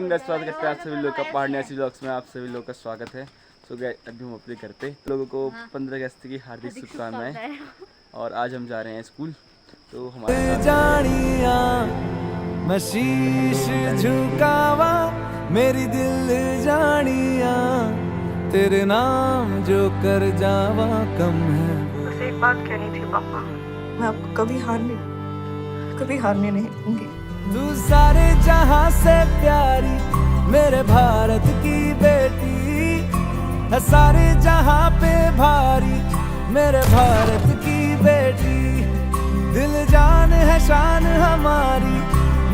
Morning का स्वागत करते हैं आप सभी लोग का पहाड़ियासी ब्लॉग्स में। आप सभी लोग का स्वागत है। सो अभी हम अपने घर पे लोगों को 15 अगस्त की हार्दिक शुभकामनाएं। और आज हम जा रहे हैं स्कूल। तो हमारे जानिया मैं शीश झुकावा मेरी दिल जानिया तेरे नाम जो कर जावा कम है। बस एक बात कहनी थी पापा, मैं आपको कभी हारने नहीं दूंगी। तू सारे जहां से प्यारी मेरे भारत की बेटी है, सारे जहां पे भारी मेरे भारत की बेटी। दिल जान है शान हमारी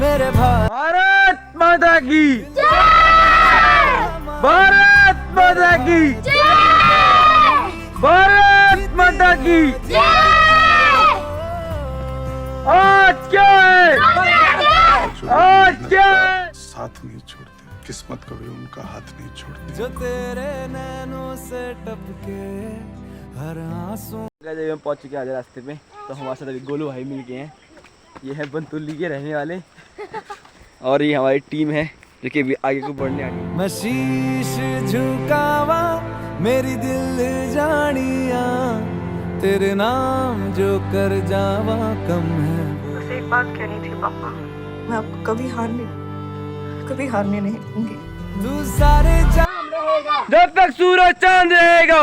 मेरे भारत माता की भारत माता की भारत माता की। आज क्या है? आज क्या है? साथ नहीं छोड़ते, किस्मत कभी उनका हाथ नहीं छोड़ती। जो तेरे नैनों से टपके हर आंसू। जब हम पहुंच चुके हैं आधे रास्ते में, तो हमारे साथ अभी गोलू भाई मिल गए हैं। ये है बंतुल्ली के रहने वाले और ये हमारी टीम है जो कि अभी आगे को बढ़ने वाली है। मैं शीश झुकावा मेरी दिल जानिया तेरे नाम जो कर जावा कम है। बस एक बात कहनी थी पापा, मैं आपको कभी हारने नहीं दूंगी। तू सारे जब तक सूरज चांद रहेगा,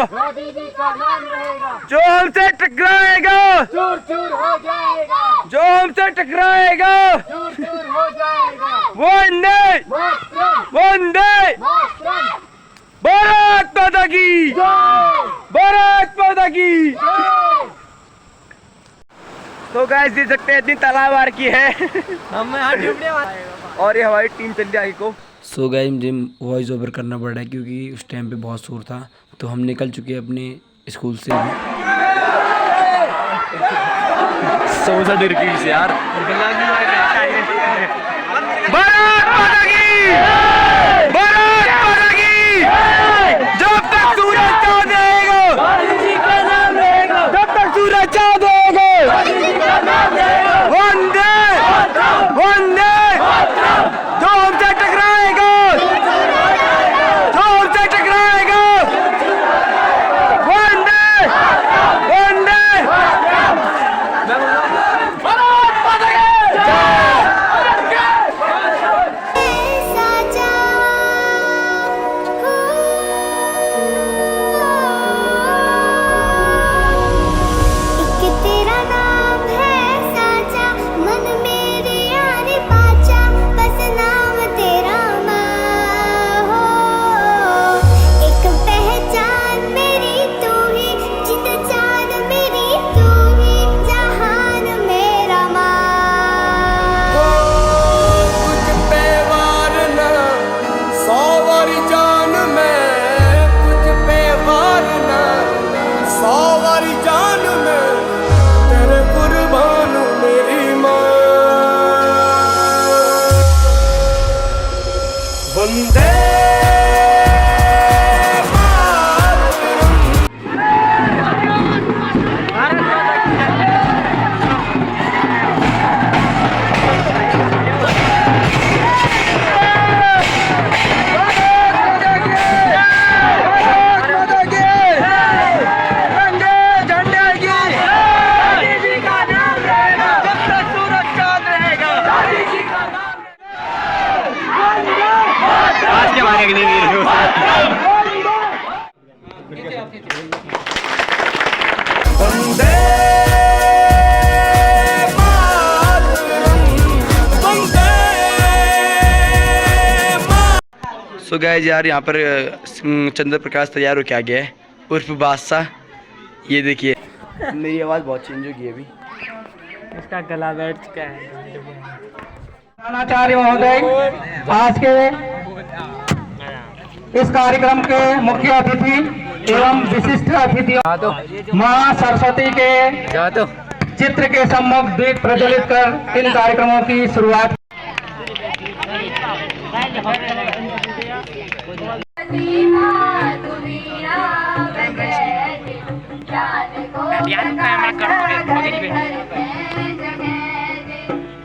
जो हमसे टकराएगा चूर चूर हो जाएगा, जो हमसे टकराएगा चूर चूर हो जाएगा। वंदे वंदे भारत माता की भारत माता की। तो गाइस देख सकते हैं इतनी तालाब की है और ये हमारी टीम चल रही को। सो गाइस मुझे वॉइस ओवर करना पड़ रहा है क्योंकि उस टाइम पे बहुत शोर था। तो हम निकल चुके हैं अपने स्कूल से। सोचा डर की यार। भारत माता की भारत माता की। जब तक सूरज चांद रहेगा, जब तक सूरज चांद रहेगा, वंदे वंदे। जो हमसे टकराएगा, जो हमसे टकराएगा, वंदे वंदे। सो गाइस यार यहाँ पर चंद्र प्रकाश तैयार हो के आ गया है उर्फ बादशाह। ये देखिए मेरी आवाज़ बहुत चेंज हो गई है अभी। इसका गला बैठ चुका है। आचार्य महोदय आज के इस कार्यक्रम के मुख्य अतिथि एवं विशिष्ट अतिथियों मां सरस्वती के चित्र के सम्मुख दीप प्रज्वलित कर इन कार्यक्रमों की शुरुआत।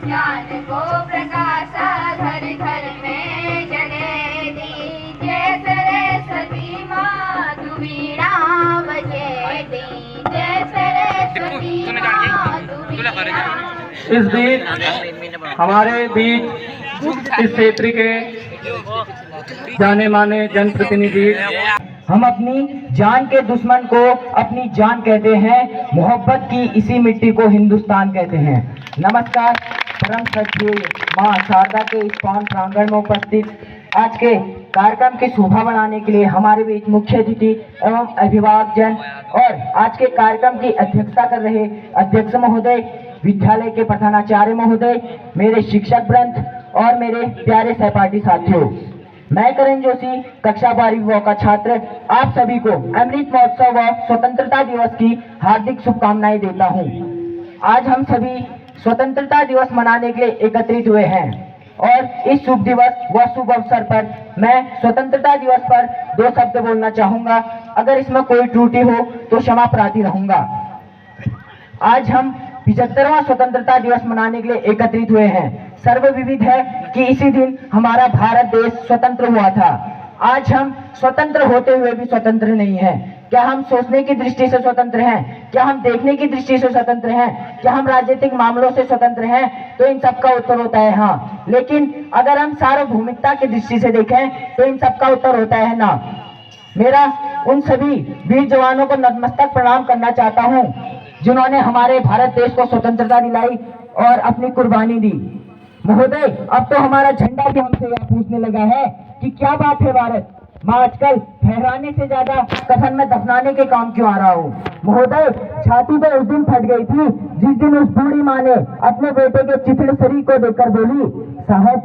ज्ञान को प्रकाशा घर घर में जगे इस बीच हमारे बीच इस क्षेत्र के जाने माने जनप्रतिनिधि, हम अपनी जान के दुश्मन को अपनी जान कहते हैं, मोहब्बत की इसी मिट्टी को हिंदुस्तान कहते हैं। नमस्कार। परम श्रद्धेय मां शारदा के इस पावन प्रांगण में उपस्थित आज के कार्यक्रम की शोभा बढ़ाने के लिए हमारे बीच मुख्य अतिथि एवं अभिभावक जन और आज के कार्यक्रम की अध्यक्षता कर रहे अध्यक्ष महोदय, विद्यालय के प्रधानाचार्य महोदय, मेरे शिक्षक वृंद और मेरे प्यारे सहपाठी साथियों, मैं करण जोशी, कक्षा 12वीं का छात्र, आप सभी को अमृत महोत्सव व स्वतंत्रता दिवस की हार्दिक शुभकामनाएं देता हूं। आज हम सभी स्वतंत्रता दिवस मनाने के लिए एकत्रित हुए हैं और इस शुभ दिवस व शुभ अवसर पर मैं स्वतंत्रता दिवस पर 2 शब्द बोलना चाहूंगा। अगर इसमें कोई त्रुटि हो तो क्षमा प्रार्थी रहूंगा। आज हम 75वां स्वतंत्रता दिवस मनाने के लिए एकत्रित हुए हैं। सर्वविदित है कि इसी दिन हमारा भारत देश स्वतंत्र हुआ था। आज हम स्वतंत्र होते हुए भी स्वतंत्र नहीं हैं। क्या हम सोचने की दृष्टि से स्वतंत्र हैं? क्या हम देखने की दृष्टि से स्वतंत्र हैं? क्या हम राजनीतिक मामलों से स्वतंत्र हैं? तो इन सबका उत्तर होता है हाँ। लेकिन अगर हम सार्वभौमिकता की दृष्टि से देखें तो इन सबका उत्तर होता है ना। मेरा उन सभी वीर जवानों को नतमस्तक प्रणाम करना चाहता हूं जिन्होंने हमारे भारत देश को स्वतंत्रता दिलाई और अपनी कुर्बानी दी। महोदय, अब तो हमारा झंडा भी हमसे यह पूछने लगा है कि क्या बात है भारत, मैं आजकल फहराने से ज्यादा कफन में दफनाने के काम क्यों आ रहा हूँ। महोदय, छाती तो उस दिन फट गई थी जिस दिन उस बूढ़ी माँ ने अपने बेटे के चिथड़े शरीर को देखकर बोली, साहब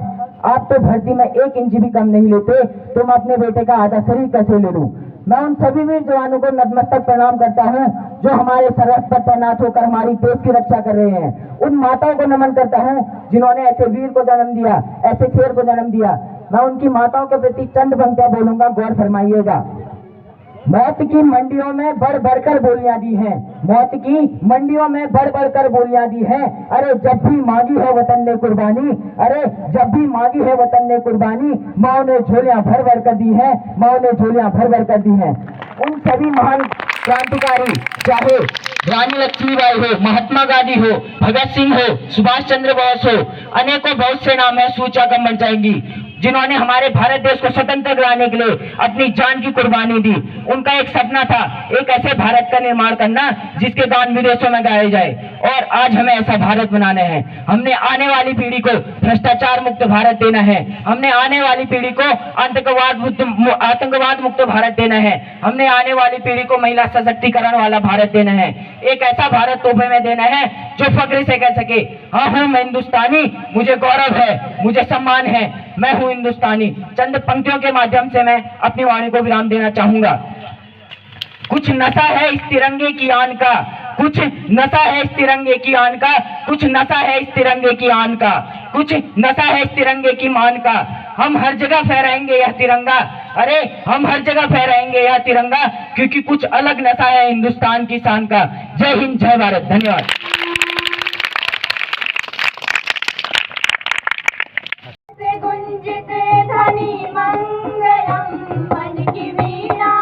आप तो भर्ती में 1 इंच भी कम नहीं लेते, तो मैं अपने बेटे का आधा शरीर कैसे ले लूं। मैं उन सभी वीर जवानों को नतमस्तक प्रणाम करता हूं जो हमारे सरहद पर तैनात होकर हमारी देश की रक्षा कर रहे हैं। उन माताओं को नमन करता हूं जिन्होंने ऐसे वीर को जन्म दिया, ऐसे शेर को जन्म दिया। मैं उनकी माताओं के प्रति चंद पंक्तियां बोलूंगा, गौर फरमाइएगा। मौत की मंडियों में बढ़ बढ़कर बोलियां दी हैं, मौत की मंडियों में बढ़ बढ़कर बोलियां दी हैं। अरे जब भी मांगी है वतन ने कुर्बानी, अरे जब भी मांगी है वतन ने कुर्बानी, माओ ने झोलियां भर भर कर दी हैं, माओ ने झोलियां भर भर कर दी हैं। उन सभी महान क्रांतिकारी, चाहे रानी लक्ष्मीबाई हो, महात्मा गांधी हो, भगत सिंह हो, सुभाष चंद्र बोस हो, अनेकों बहुत से नाम है, सूचा कम बन जाएंगी, जिन्होंने हमारे भारत देश को स्वतंत्र कराने के लिए अपनी जान की कुर्बानी दी। उनका एक सपना था, एक ऐसे भारत का निर्माण करना जिसके गान विदेशों में गाए जाए, और आज हमें ऐसा भारत बनाना है। हमने आने वाली पीढ़ी को भ्रष्टाचार मुक्त भारत देना है, हमने आने वाली पीढ़ी को आतंकवाद मुक्त भारत देना है, हमने आने वाली पीढ़ी को महिला सशक्तिकरण वाला भारत देना है। एक ऐसा भारत तोहफे में देना है जो फक्र से कह सके, हाँ हूं मैं हिंदुस्तानी, मुझे गौरव है, मुझे सम्मान है, मैं हूं हिंदुस्तानी। चंद पंक्तियों के माध्यम से मैं अपनी वाणी को विराम देना चाहूंगा। कुछ नशा है इस तिरंगे की आन का, कुछ नशा है इस तिरंगे की आन का, कुछ नशा है इस तिरंगे की आन का, कुछ नशा है इस तिरंगे की मान का। हम हर जगह फहराएंगे यह तिरंगा, अरे हम हर जगह फहराएंगे यह तिरंगा, क्योंकि कुछ अलग नशा है हिंदुस्तान की शान का। जय हिंद, जय भारत, धन्यवाद। गुंजित ध्वनि मंगलम, मन की वीणा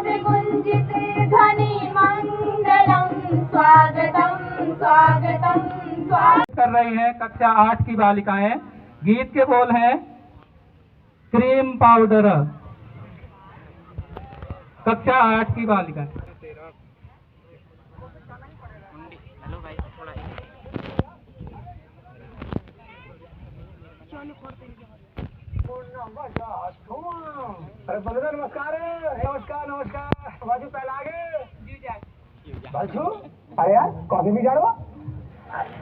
से गुंजित ध्वनि मंगलम, स्वागतम स्वागतम स्वागतम। कर रही है कक्षा 8 की बालिकाएं। गीत के बोल हैं क्रीम पाउडर। कक्षा 8 की बालिकाएं। नमस्कार नमस्कार नमस्कार बाजू पहले आगे बाजू। अरे यार कॉफी भी जाड़ो,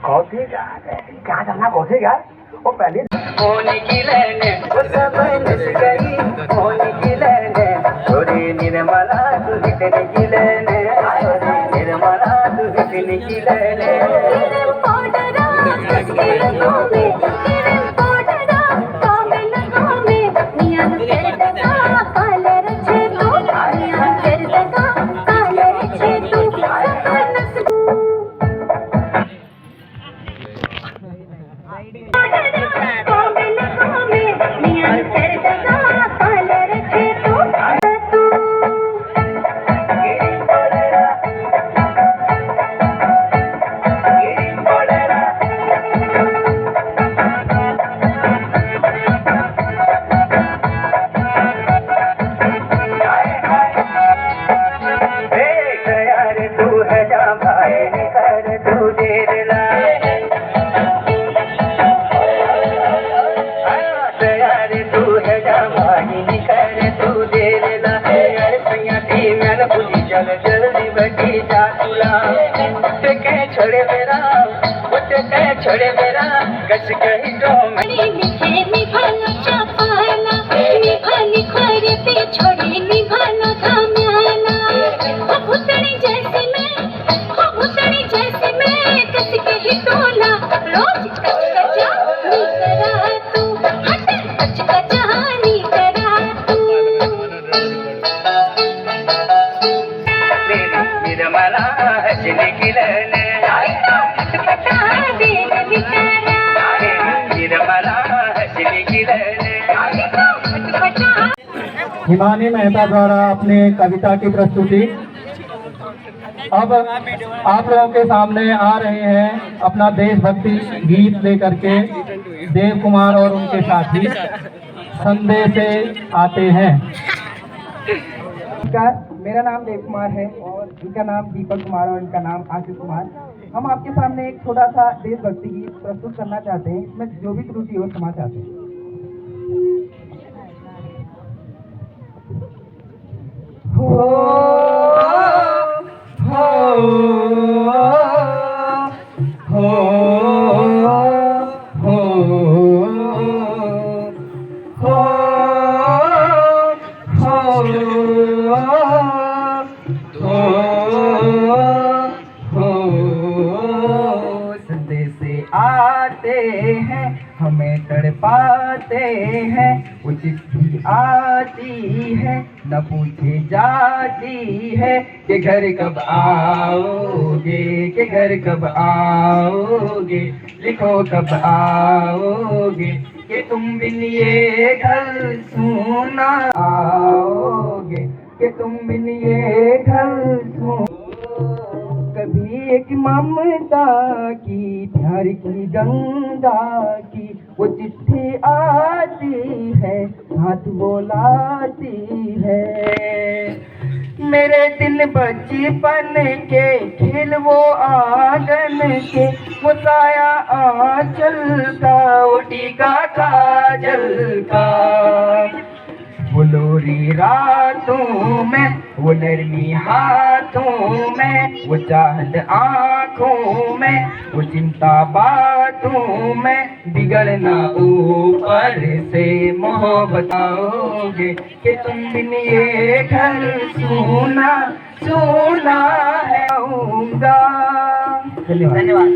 कॉफी क्या करना, कॉफी यार वो पहले होने की लेने गई, होने की लेने छोरी निर्मला तू हिटने की लेने, निर्मला तू हिटने की लेने। छोड़े मेरा कस कहीं तो निभाना चापाला निभानी खोरे पे छोड़े निभाना धाम्याला भूतनी जैसे मैं कस के ही टोला रोज कच कचा नी करा तू हट कच कचा नी करा तू निर्मला हसने की लने पटा दे निकारा निर्मला हसने की लने पटा हिमानी मेहता द्वारा अपनी कविता की प्रस्तुति। अब आप लोगों के सामने आ रहे हैं अपना देशभक्ति गीत लेकर के देव कुमार और उनके साथी संदेश से आते हैं। नमस्कार, मेरा नाम देव कुमार है और इनका नाम दीपक कुमार और इनका नाम आशीष कुमार। हम आपके सामने एक छोटा सा देशभक्ति गीत प्रस्तुत करना चाहते हैं। इसमें जो भी त्रुटि हो क्षमा चाहते हैं। हो हो हो हो संदेश आते हैं हमें तड़पाते हैं, वो चिट्ठी आती है न पूछे जाती है कि घर कब आओगे, कि घर कब आओगे, लिखो कब आओगे, कि तुम बिन ये घर सुना आओगे, कि तुम बिन ये घर सुना। कभी एक ममता की प्यार की गंगा की वो चिट्ठी आती है, हाथ बोलाती है। मेरे दिल बचपन के खेल वो आंगन के, वो साया आंचल का, वो टीका काजल का, वो लोरी रातों में, वो नरमी हाथों में, वो चाहत आँखों में, वो चिंता बातों में, बिगड़ना ऊपर से मोहब्बत आओगे, कि तुम बिन ये घर सुना सुना है आऊंगा। धन्यवाद।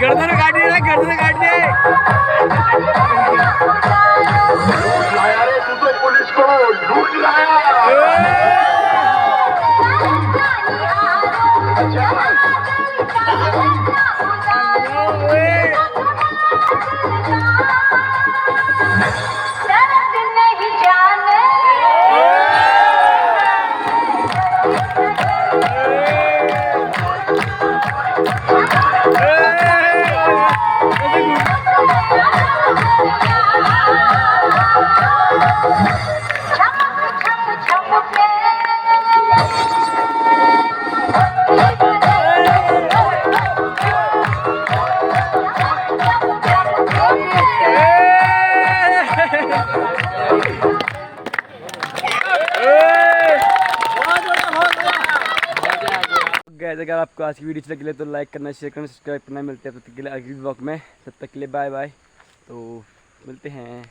गर्दन काट दिया, गर्दन काट दिया। लाया रे तू तो पुलिस को लूट लाया। गाइस अगर आपको आज की वीडियो अच्छी लगी तो लाइक करना, शेयर करना, सब्सक्राइब करना। मिलते हैं तब तक के लिए अगली ब्लॉग में। तब तक के लिए बाय बाय। तो मिलते हैं।